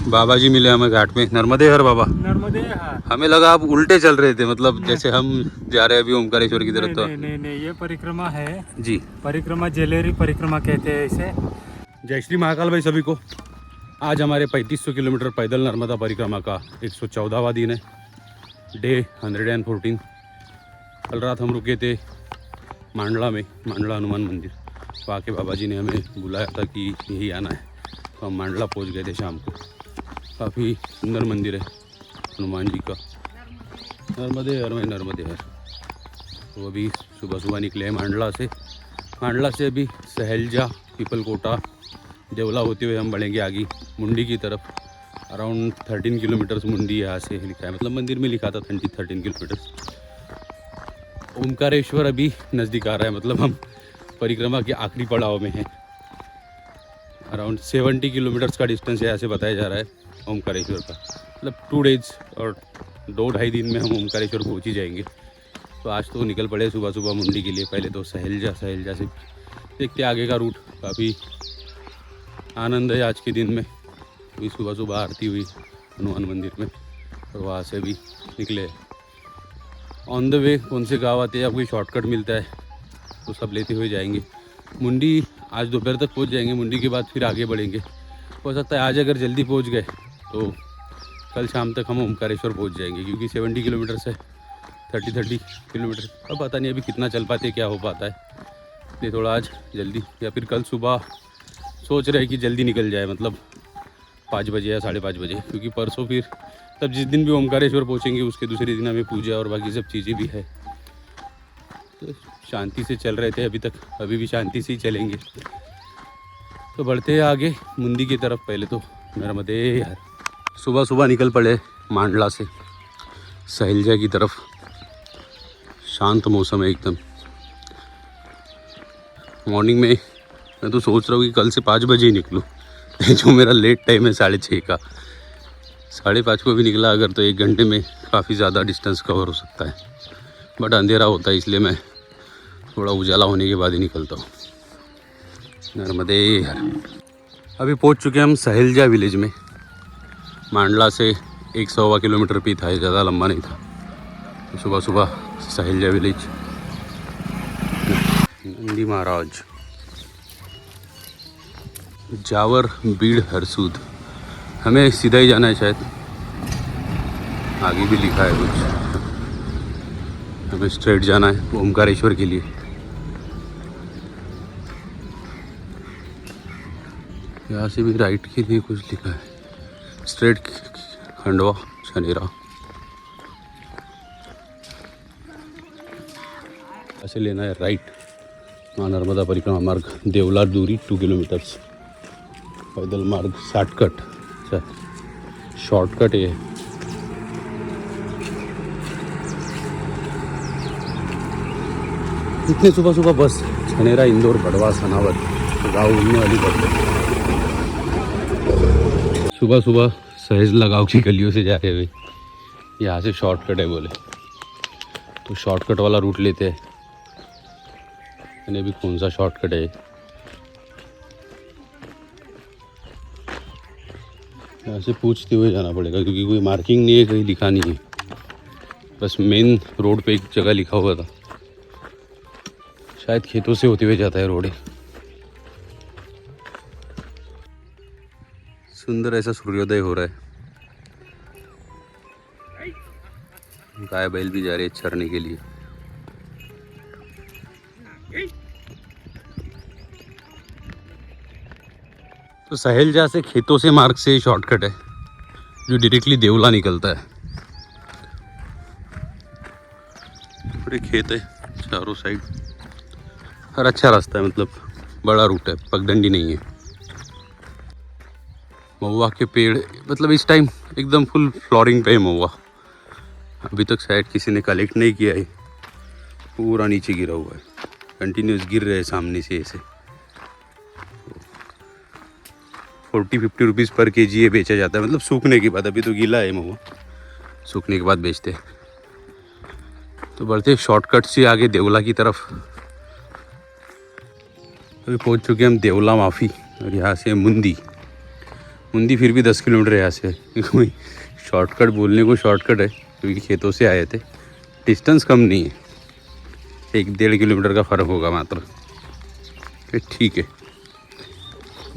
बाबा जी मिले हमें घाट में, नर्मदे हर बाबा। नर्मदे, हाँ। हमें लगा आप उल्टे चल रहे थे, मतलब जैसे हम जा रहे हैं अभी ओमकारेश्वर की तरफ। नहीं तो नहीं नहीं नहीं, ये परिक्रमा है जी, परिक्रमा, जेलेरी परिक्रमा कहते हैं इसे। जय श्री महाकाल भाई सभी को। आज हमारे 3500 किलोमीटर पैदल नर्मदा परिक्रमा का 114वां दिन है, डे 114। कल रात हम रुके थे मांडला में, मांडला हनुमान मंदिर। वहाँ के बाबा जी ने हमें बुलाया था कि यही आना है, तो हम मांडला पहुँच गए थे शाम को। काफ़ी सुंदर मंदिर है हनुमान जी का, नर्मदे हर में नर्मदे हर। तो अभी सुबह सुबह निकले हैं मांडला से। मांडला से अभी सहेलजा, पीपलकोटा, देवला होते हुए हम बढ़ेंगे आगे मुंडी की तरफ। अराउंड 13 किलोमीटर्स मुंडी यहाँ से लिखा है, मतलब मंदिर में लिखा था 13 किलोमीटर्स। ओमकारेश्वर अभी नज़दीक आ रहा है, मतलब हम परिक्रमा के आखिरी पड़ाव में हैं। अराउंड 70 किलोमीटर्स का डिस्टेंस यहाँ से बताया जा रहा है ओमकारेश्वर का। मतलब 2 डेज और 2-2.5 दिन में हम ओमकारेश्वर पहुँच ही जाएंगे। तो आज तो निकल पड़े सुबह सुबह मुंडी के लिए। पहले तो सहेलजा से देखते आगे का रूट। काफ़ी आनंद है आज के दिन में। अभी सुबह सुबह आरती हुई हनुमान मंदिर में और वहाँ से भी निकले। ऑन द वे कौन से गाँव आते हैं या कोई शॉर्टकट मिलता है तो सब लेते हुए जाएंगे। मुंडी आज दोपहर तक पहुँच जाएंगे। मुंडी के बाद फिर आगे बढ़ेंगे। हो सकता है आज अगर जल्दी पहुँच गए तो कल शाम तक हम ओमकारेश्वर पहुँच जाएंगे, क्योंकि 70 किलोमीटर से 30 किलोमीटर। अब पता नहीं अभी कितना चल पाते, क्या हो पाता है। इसलिए थोड़ा आज जल्दी या फिर कल सुबह सोच रहे हैं कि जल्दी निकल जाए, मतलब 5 बजे या 5:30 बजे, क्योंकि परसों फिर तब जिस दिन भी ओमकारेश्वर पहुँचेंगे उसके दूसरे दिन हमें पूजा और बाकी सब चीज़ें भी है। तो शांति से चल रहे थे अभी तक, अभी भी शांति से ही चलेंगे। तो बढ़ते हैं आगे मुंडी की तरफ। पहले तो नर्मदे हर। सुबह सुबह निकल पड़े मांडला से सहेलजा की तरफ। शांत मौसम है एकदम। मॉर्निंग में मैं तो सोच रहा हूँ कि कल से 5 बजे ही निकलूँ, जो मेरा लेट टाइम है 6:30 का। 5:30 को भी निकला अगर तो 1 घंटे में काफ़ी ज़्यादा डिस्टेंस कवर हो सकता है। बट अंधेरा होता है, इसलिए मैं थोड़ा उजाला होने के बाद ही निकलता हूँ। नर्मदे हर। अभी पहुँच चुके हैं हम सहेलजा विलेज में। मांडला से 100 किलोमीटर भी था, ज़्यादा लंबा नहीं था। तो सुबह सुबह सहेलजा विलेज। नंदी महाराज, जावर, बीड़, हरसूद। हमें सीधा ही जाना है शायद, आगे भी लिखा है कुछ। हमें स्ट्रेट जाना है ओमकारेश्वर के लिए। यहाँ से भी राइट के लिए कुछ लिखा है, स्ट्रेट खंडवा छनेरा। ऐसे लेना है राइट। माँ नर्मदा परिक्रमा मार्ग, देवला दूरी 2 किलोमीटर्स। पैदल मार्ग शॉर्टकट। अच्छा, शॉर्टकट ये है। इतने सुबह सुबह बस छनेरा, इंदौर, बड़वा, सनावद गाँव घूमने वाली बस है। सुबह सुबह सहेजला गाँव की गलियों से जा रहे हुए। यहाँ से शॉर्टकट है बोले, तो शॉर्टकट वाला रूट लेते हैं। मैंने अभी कौन सा शॉर्टकट है, यहाँ से पूछते हुए जाना पड़ेगा, क्योंकि कोई मार्किंग नहीं है, कहीं लिखा नहीं है। बस मेन रोड पे एक जगह लिखा हुआ था, शायद खेतों से होते हुए जाता है रोड। सुंदर ऐसा सूर्योदय हो रहा है। गाय बैल भी जा रही है चरने के लिए। तो सहेलजा से खेतों से मार्ग से शॉर्टकट है जो डायरेक्टली देवला निकलता है। पूरे खेत है चारों साइड और अच्छा रास्ता है, मतलब बड़ा रूट है, पगडंडी नहीं है। महुआ के पेड़, मतलब इस टाइम एकदम फुल फ्लोरिंग पे है महुआ। अभी तक शायद किसी ने कलेक्ट नहीं किया है, पूरा नीचे गिरा हुआ है, कंटिन्यूस गिर रहे हैं सामने से ऐसे। 40-50 रुपीज़ पर kg ये बेचा जाता है, मतलब सूखने के बाद। अभी तो गीला है महुआ, सूखने के बाद बेचते हैं। तो बढ़ते शॉर्टकट से आगे देवला की तरफ। अभी पहुंच चुके हैं हम देवला माफ़ी, और यहाँ से मुंदी। मुंदी फिर भी 10 किलोमीटर यहाँ से है। कोई शॉर्टकट बोलने को शॉर्टकट है क्योंकि खेतों से आए थे। डिस्टेंस कम नहीं है, 1-1.5 किलोमीटर का फ़र्क होगा मात्र। फिर ठीक है,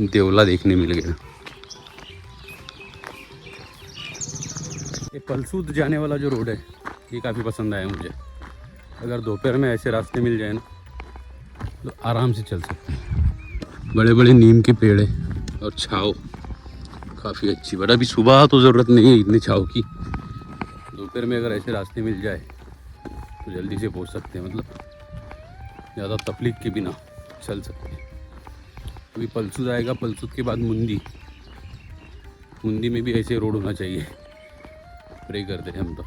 देवला देखने मिल गया। ये पलसूद जाने वाला जो रोड है ये काफ़ी पसंद आया मुझे। अगर दोपहर में ऐसे रास्ते मिल जाए ना तो आराम से चल सकते हैं। बड़े बड़े नीम के पेड़ है और छाव काफ़ी अच्छी। बट अभी सुबह तो ज़रूरत नहीं है इतनी छाव की। दोपहर में अगर ऐसे रास्ते मिल जाए तो जल्दी से पहुंच सकते हैं, मतलब ज़्यादा तकलीफ के बिना चल सकते हैं। अभी पलसूद आएगा, पलसूद के बाद मुंदी। मुंदी में भी ऐसे रोड होना चाहिए। प्रे करते हैं हम तो।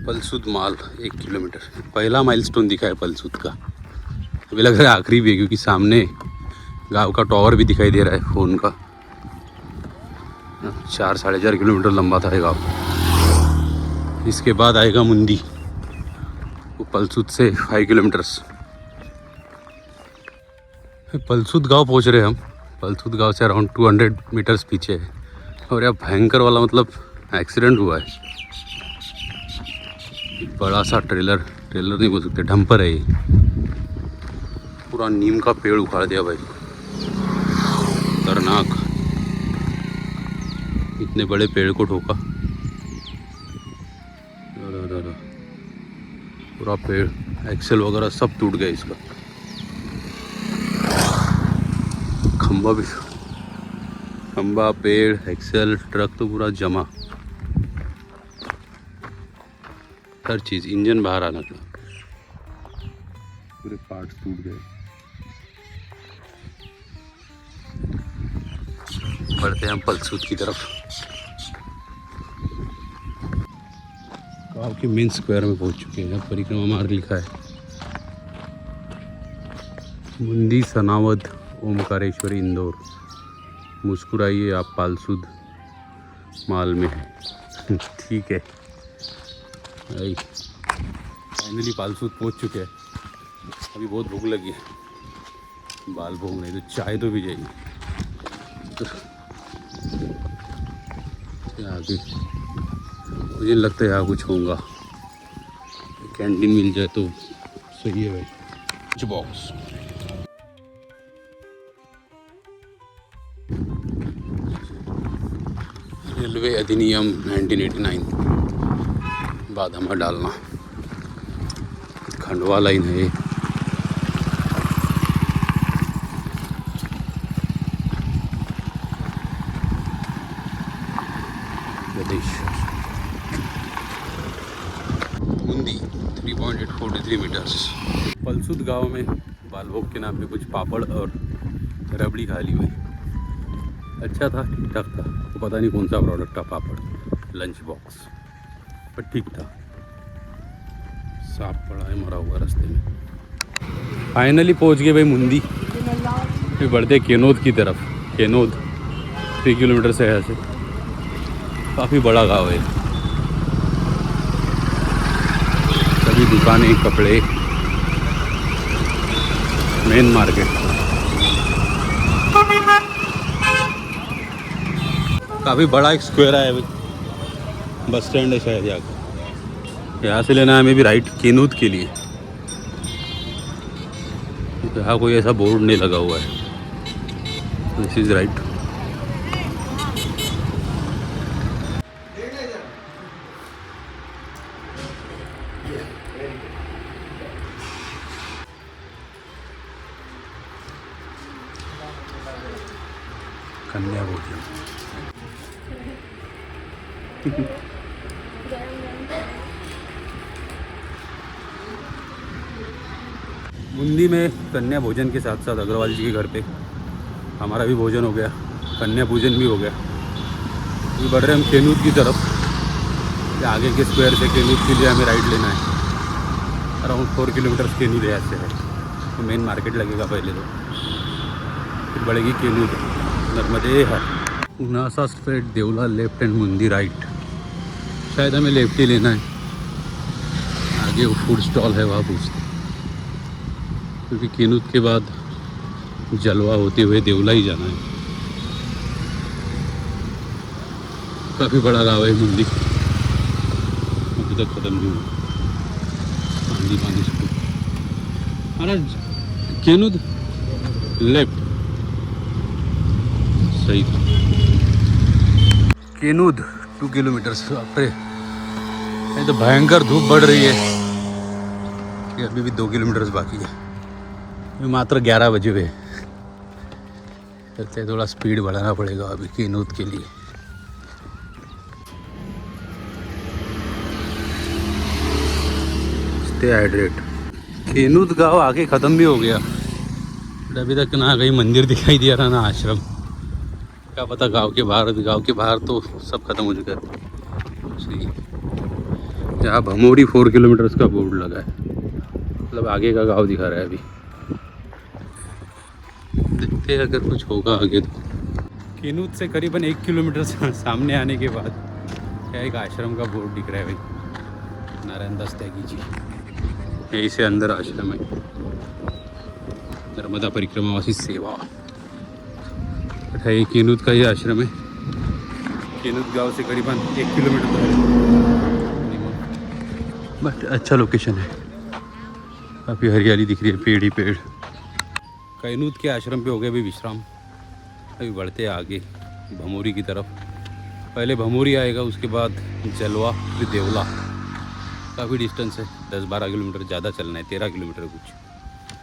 पलसूद माल 1 किलोमीटर, पहला माइलस्टोन दिखा है पलसूद का। अभी लग रहा है आखिरी भी है क्योंकि सामने गांव का टावर भी दिखाई दे रहा है फ़ोन का। 4-4.5 किलोमीटर लंबा था ये गाँव। इसके बाद आएगा मुंदी, वो पलसूद से 5 किलोमीटर्स। पलसूद गांव पहुंच रहे हम। पलसूद गांव से अराउंड 200 मीटर्स पीछे है। और यह भयंकर वाला मतलब एक्सीडेंट हुआ है। बड़ा सा ट्रेलर नहीं बोल सकते, डंपर है ये। पूरा नीम का पेड़ उखाड़ दिया भाई, खतरनाक। इतने बड़े पेड़ को ठोका, पूरा पेड़, एक्सेल वगैरह सब टूट गया इसका। खंबा, पेड़, एक्सेल, ट्रक तो पूरा जमा, हर चीज़। इंजन बाहर आना था, पूरे पार्ट्स टूट गए। बढ़ते हैं हम पलसूद की तरफ। गाँव के मेन स्क्वायर में पहुंच चुके हैं। परिक्रमा मार्ग लिखा है मुंदी, सनावद, ओमकारेश्वरी, इंदौर। मुस्कुराइए आप पालसूद माल में है। ठीक है, फाइनली पालसूद पहुंच चुके हैं। अभी बहुत भूख लगी है, बाल भूख नहीं तो चाय तो भी जाएगी। आगे मुझे लगता है यहाँ कुछ होगा, कैंटीन मिल जाए तो सही है भाई। कुछ बॉक्स रेलवे अधिनियम 1989, बादामा डालना, खंडवा लाइन है ये। मुंदी 3.843 मीटर्स। पलसूद गांव में बालभोग के नाम पे कुछ पापड़ और रबड़ी खा ली हुई। अच्छा था, ठीक ठाक था। तो पता नहीं कौन सा प्रोडक्ट था पापड़, लंच बॉक्स, पर ठीक था। सांप पड़ा है मरा हुआ रास्ते में। फाइनली पहुंच गए भाई मुंदी। फिर बढ़ते केनोद की तरफ। केनोद 3 किलोमीटर से है यहाँ से। काफ़ी बड़ा गांव है। सभी दुकानें, कपड़े, मेन मार्केट। काफ़ी बड़ा एक स्क्वायर है भाई। बस स्टैंड है शायद यहाँ से लेना है हमें भी राइट केनोद के लिए। यहाँ कोई ऐसा बोर्ड नहीं लगा हुआ है, दिस इज राइट। कन्या भोजन। मुंदी में कन्या भोजन के साथ साथ अग्रवाल जी के घर पे हमारा भी भोजन हो गया, कन्या पूजन भी हो गया। ये बढ़ रहे हम केनूद की तरफ। आगे के स्क्वायर से केनूद के लिए हमें राइट लेना है। अराउंड 4 किलोमीटर केनूद यहाँ से है। तो मेन मार्केट लगेगा पहले, तो फिर बढ़ेगी केनूद, नर्मदे है। उनासा स्ट्रेट, देवला लेफ्ट एंड मुंदी राइट। शायद हमें लेफ्ट ही लेना है। आगे वो फूड स्टॉल है, वहाँ पूछते, क्योंकि केनूद के बाद जलवा होते हुए देवला ही जाना है। काफ़ी बड़ा गाँव है मंदिर, अभी तक ख़त्म नहीं हुआ। पानी पानी से महाराज केनुद लेफ्ट सही था। केनुद 2 किलोमीटर बाप रे, ये तो भयंकर धूप बढ़ रही है। ये अभी भी 2 किलोमीटर बाकी है, अभी मात्र 11 बजे हुए। चलते थोड़ा स्पीड बढ़ाना पड़ेगा अभी केनुद के लिए। Stay hydrate. केनुद गांव आगे ख़त्म भी हो गया, बट अभी तक ना कहीं मंदिर दिखाई दिया रहा ना आश्रम। क्या पता गांव के बाहर तो सब खत्म हो चुका है। यहाँ भमोरी 4 किलोमीटर का बोर्ड लगा है, मतलब आगे का गांव दिखा रहा है। अभी देखते हैं अगर कुछ होगा आगे तो। केनुद से करीबन 1 किलोमीटर सामने आने के बाद क्या एक आश्रम का बोर्ड दिख रहा है भाई, नारायण दास त्यागी जी। यहीं से अंदर आश्रम है, नर्मदा परिक्रमावासी सेवा है। केनुद का ये आश्रम है। केनुद गांव से करीबन 1 किलोमीटर दूर है, बट अच्छा लोकेशन है। काफ़ी हरियाली दिख रही है, पेड़ ही पेड़। केनुद के आश्रम पे हो गए अभी विश्राम। अभी बढ़ते हैं आगे भमोरी की तरफ। पहले भमोरी आएगा, उसके बाद जलवा, फिर देवला। काफ़ी डिस्टेंस है, 10-12 किलोमीटर ज़्यादा चलना है, 13 किलोमीटर कुछ,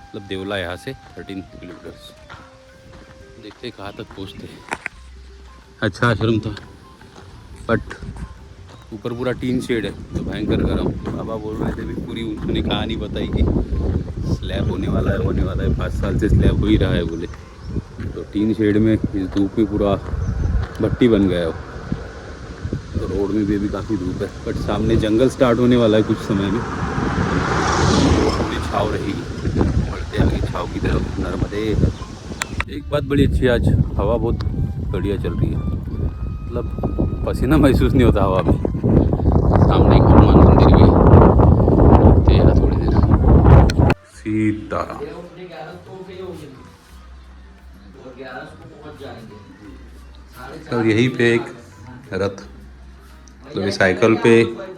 मतलब देवला यहाँ से 13 किलोमीटर्स। देखते कहाँ तक पहुँचते हैं। अच्छा आश्रम था, बट ऊपर पूरा टीन शेड है तो भयंकर गर्म। बाबा बोल रहे थे भी, पूरी उन्होंने कहानी बताई कि स्लैब होने वाला है 5 साल से स्लैब हो ही रहा है बोले। तो टीन शेड में इस धूप में पूरा भट्टी बन गया हो। तो रोड में भी अभी काफ़ी धूप है, बट सामने जंगल स्टार्ट होने वाला है कुछ समय में, छाव रहेगी। बढ़ते आगे छाव की तरफ, नर्मदे। एक बात बड़ी अच्छी है, आज हवा बहुत बढ़िया चल रही है, मतलब पसीना महसूस नहीं होता हवा में। सामने एक हनुमान मंदिर भी है, तेरा थोड़ी देर सीता। और यहीं पे एक रथ, मतलब साइकिल पे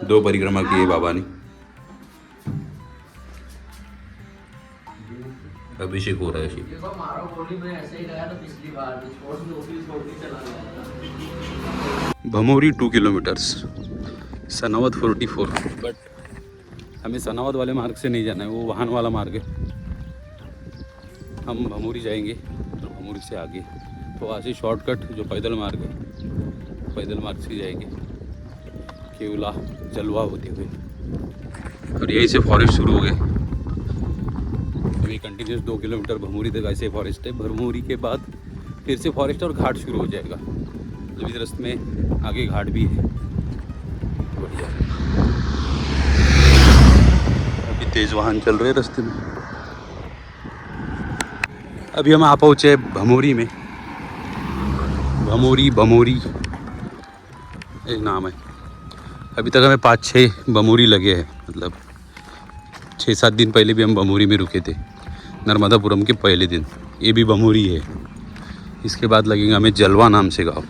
2 परिक्रमा की है बाबा ने। अभिषेक हो रहा है शिव। भमोरी 2 किलोमीटर्स, सनावद 44, बट हमें सनावद वाले मार्ग से नहीं जाना है, वो वाहन वाला मार्ग है। हम भमोरी जाएंगे और भमोरी से आगे तो वहाँ से शॉर्टकट जो पैदल मार्ग है, पैदल मार्ग से जाएंगे केवला जलवा होते हुए। और यहीं से फॉरेस्ट शुरू हो गए। अभी कंटिन्यूस 2 किलोमीटर भमोरी तक ऐसे फॉरेस्ट है। भमोरी के बाद फिर से फॉरेस्ट और घाट शुरू हो जाएगा, मतलब इस रास्ते में आगे घाट भी है। बढ़िया, अभी तेज वाहन चल रहे हैं रास्ते में। अभी हम आ पहुँचे भमोरी में। भमोरी एक नाम है। अभी तक हमें 5-6 भमोरी लगे हैं, मतलब 6-7 दिन पहले भी हम भमोरी में रुके थे, नर्मदापुरम के पहले दिन। ये भी भमोरी है। इसके बाद लगेगा हमें जलवा नाम से गाँव।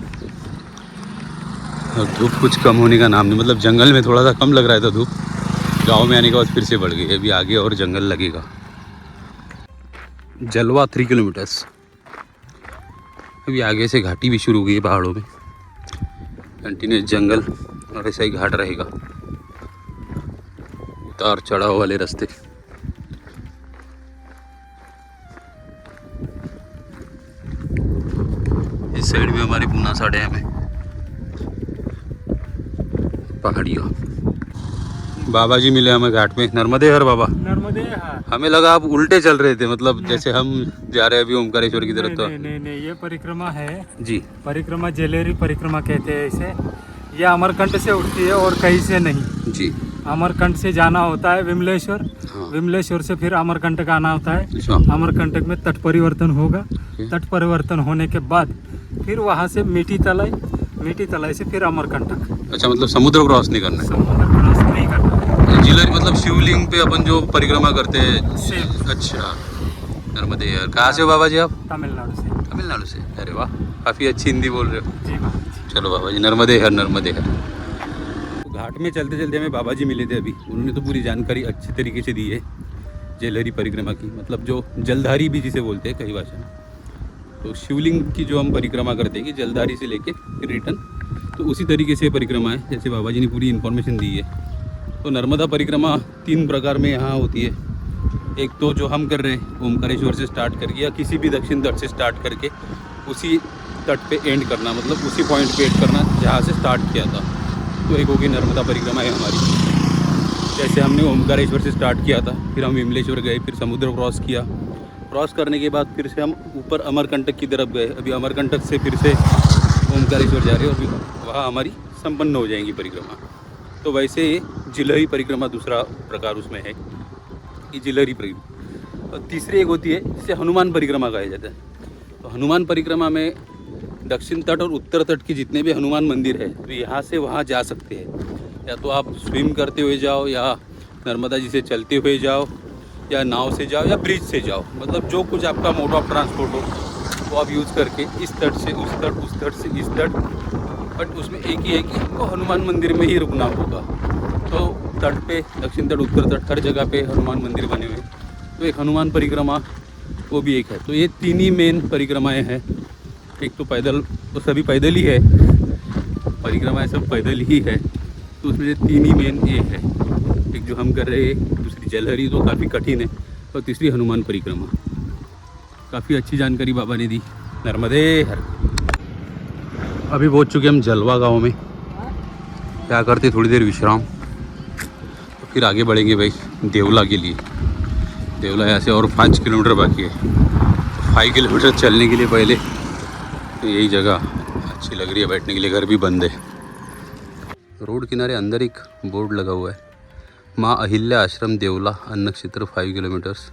और धूप कुछ कम होने का नाम नहीं, मतलब जंगल में थोड़ा सा कम लग रहा था धूप, गांव में आने के बाद फिर से बढ़ गई। अभी आगे और जंगल लगेगा। जलवा 3 किलोमीटर्स। अभी आगे से घाटी भी शुरू हो गई है पहाड़ों में, कंटिन्यूस जंगल और ऐसा ही घाट रहेगा, उतार चढ़ाव वाले रास्ते। इस साइड में हमारी पुनासा डैम है, पहाड़िया। बाबा जी मिले हमें घाट में, नर्मदे हर बाबा। नर्मदे हाँ। हमें लगा आप उल्टे चल रहे थे, मतलब जैसे हम जा रहे हैं अभी ओमकारेश्वर की तरफ। तो नहीं, ये परिक्रमा है जी, परिक्रमा जेलेरी परिक्रमा कहते हैं इसे। ये अमरकंट से उठती है और कहीं से नहीं जी। अमरकंट से जाना होता है विमलेश्वर, हाँ। विमलेश्वर से फिर अमरकंटक आना होता है। अच्छा। अमरकंटक में तट परिवर्तन होगा, तट परिवर्तन होने के बाद फिर वहाँ से मीठी तलाई से फिर अमरकंटक। अच्छा, मतलब समुद्र क्रॉस नहीं करना है। समुद्र क्रॉस नहीं करना। जिलर मतलब शिवलिंग पे अपन जो परिक्रमा करते हैं। सेम। अच्छा, नर्मदे यार। कहाँ से हो बाबा जी आप? तमिलनाडु से। तमिलनाडु से। अरे वाह, काफ़ी अच्छी हिंदी बोल रहे हो। जी महाराज। चलो बाबा जी, नर्मदे हर नर्मदे हर। तो घाट में चलते चलते हमें बाबा जी मिले थे अभी, उन्होंने तो पूरी जानकारी अच्छी तरीके से दी है जलहरी परिक्रमा की, मतलब जो जलधारी भी जिसे बोलते हैं कई भाषा में। तो शिवलिंग की जो हम परिक्रमा करते हैं कि जलधारी से लेके फिर रिटर्न, तो उसी तरीके से परिक्रमा है जैसे बाबा जी ने पूरी इन्फॉर्मेशन दी है। तो नर्मदा परिक्रमा 3 प्रकार में यहाँ होती है। एक तो जो हम कर रहे हैं ओमकारेश्वर से स्टार्ट करके या किसी भी दक्षिण तट से स्टार्ट करके उसी तट पे एंड करना, मतलब उसी पॉइंट पे एंड करना जहाँ से स्टार्ट किया था। तो एक होगी नर्मदा परिक्रमा है हमारी। जैसे हमने ओमकारेश्वर से स्टार्ट किया था, फिर हम विमलेश्वर गए, फिर समुद्र क्रॉस किया। क्रॉस करने के बाद फिर से हम ऊपर अमरकंटक की तरफ गए। अभी अमरकंटक से फिर से ओमकारेश्वर जा रहे हैं और फिर वहाँ हमारी संपन्न हो जाएंगी परिक्रमा। तो वैसे जिलहरी परिक्रमा दूसरा प्रकार उसमें है कि जिलहरी परिक्रमा। और तीसरी एक होती है जिसे हनुमान परिक्रमा कहा जाता है। तो हनुमान परिक्रमा में दक्षिण तट और उत्तर तट के जितने भी हनुमान मंदिर है तो यहाँ से वहाँ जा सकते हैं। या तो आप स्विम करते हुए जाओ, या नर्मदा जी से चलते हुए जाओ, या नाव से जाओ, या ब्रिज से जाओ, मतलब जो कुछ आपका मोड ऑफ ट्रांसपोर्ट हो वो आप यूज़ करके इस तट से उस तट, उस तट से इस तट। बट उसमें एक ही है कि आपको हनुमान मंदिर में ही रुकना होगा। तो तट पे दक्षिण तट, उत्तर तट, हर जगह पे हनुमान मंदिर बने हुए। तो एक हनुमान परिक्रमा वो भी एक है। तो ये 3 ही मेन परिक्रमाएँ हैं। एक तो पैदल, तो सभी पैदल ही है, परिक्रमाएँ सब पैदल ही है। तो उसमें से 3 ही मेन ये है, एक जो हम कर रहे हैं, दूसरी जलहरी तो काफ़ी कठिन है, और तीसरी हनुमान परिक्रमा। काफ़ी अच्छी जानकारी बाबा ने दी। नर्मदे हर। अभी पहुंच चुके हम जलवा गांव में। क्या करते थोड़ी देर विश्राम, तो फिर आगे बढ़ेंगे भाई देवला के लिए। देवला यहाँ से और 5 किलोमीटर बाकी है। 5 किलोमीटर चलने के लिए पहले तो यही जगह अच्छी लग रही है बैठने के लिए। घर भी बंद है। रोड किनारे अंदर एक बोर्ड लगा हुआ है, माँ अहिल्या आश्रम देवला, अन्न क्षेत्र 5 किलोमीटर्स,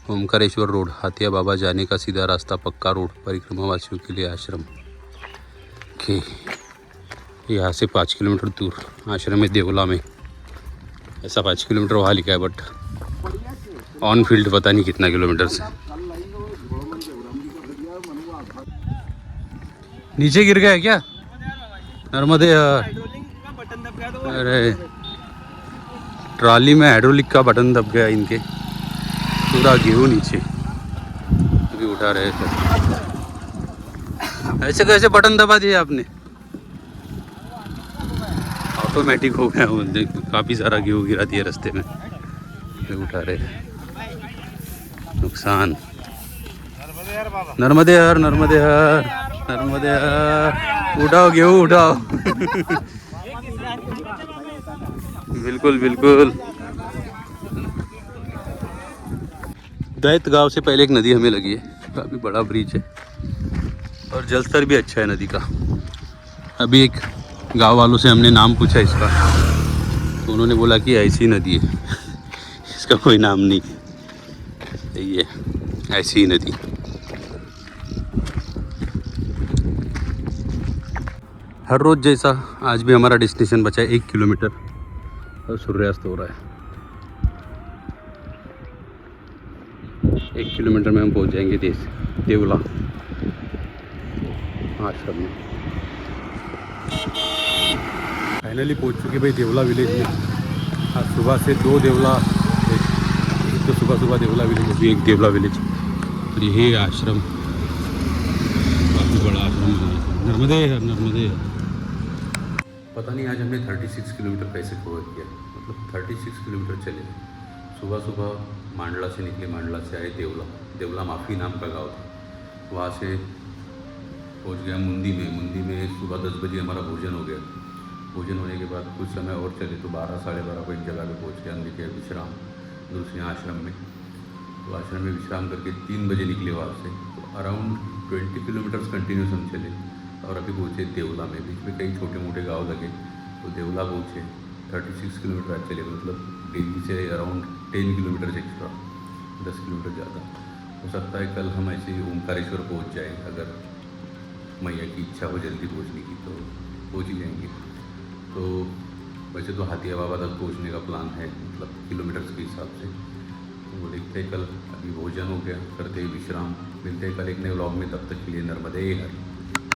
ओमकारेश्वर रोड, हाथिया बाबा जाने का सीधा रास्ता, पक्का रोड, परिक्रमा वासियों के लिए आश्रम। ओके, यहाँ से 5 किलोमीटर दूर आश्रम है देवला में। ऐसा 5 किलोमीटर वहाँ लिखा है, बट ऑन फील्ड पता नहीं कितना किलोमीटर से। नीचे गिर गया क्या नर्मदे? अरे ट्रॉली में हाइड्रोलिक का बटन दब गया इनके, पूरा गिरो नीचे। अभी उठा रहे थे। ऐसे कैसे बटन दबा दिए आपने? ऑटोमेटिक हो गया वो, काफ़ी सारा गेहूँ गिरा दिया रास्ते में। अभी उठा रहे, नुकसान। नर्मदे हर, नर्मदे हर, नर्मदे हर। उठाओ गेहूँ उठाओ। बिल्कुल बिल्कुल। दैत गांव से पहले एक नदी हमें लगी है, काफ़ी बड़ा ब्रिज है और जल स्तर भी अच्छा है नदी का। अभी एक गांव वालों से हमने नाम पूछा इसका, तो उन्होंने बोला कि ऐसी नदी है, इसका कोई नाम नहीं है। सही है, ऐसी ही नदी। हर रोज़ जैसा आज भी हमारा डेस्टिनेशन बचा है 1 किलोमीटर और सूर्यास्त हो रहा है। 1 किलोमीटर में हम पहुंच जाएंगे देवला आश्रम में। फाइनली पहुंच चुके भाई देवला विलेज में। आज सुबह से 2 देवला, एक तो सुबह देवला विलेज, अभी एक देवला विलेज। और ये आश्रम काफ़ी बड़ा आश्रम है। नर्मदे है, नर्मदे है। पता नहीं आज हमने 36 किलोमीटर कैसे कवर किया, मतलब 36 किलोमीटर चले। सुबह मांडला से निकले, मांडला से आए देवला माफी नाम का गांव था, वहाँ से पहुँच गया मुंदी में। सुबह 10 बजे हमारा भोजन हो गया। भोजन होने के बाद कुछ समय और चले तो 12 साढ़े 12 को एक जगह पे पहुँच के हमने किया विश्राम दूसरे आश्रम में। तो आश्रम में विश्राम करके 3 बजे निकले वहाँ से। तो अराउंड 20 किलोमीटर्स कंटिन्यूस हम चले और अभी पहुँचे देवला में। बीच में कई छोटे मोटे गाँव लगे तो देवला पहुँचे। 36 किलोमीटर आज चले, मतलब दिल्ली से अराउंड 10 किलोमीटर एक्स्ट्रा, 10 किलोमीटर ज़्यादा। हो सकता है कल हम ऐसे ही ओमकारेश्वर पहुँच जाएँ, अगर मैया की इच्छा हो जल्दी पहुँचने की तो पहुँच ही जाएंगे। तो वैसे तो हाथिया बाबा तक पहुँचने का प्लान है, मतलब किलोमीटर्स के हिसाब से। तो वो देखते हैं कल। अभी भोजन हो गया, करते हैं विश्राम। मिलते हैं कल एक नए व्लॉग में, तब तक के लिए नर्मदे हर।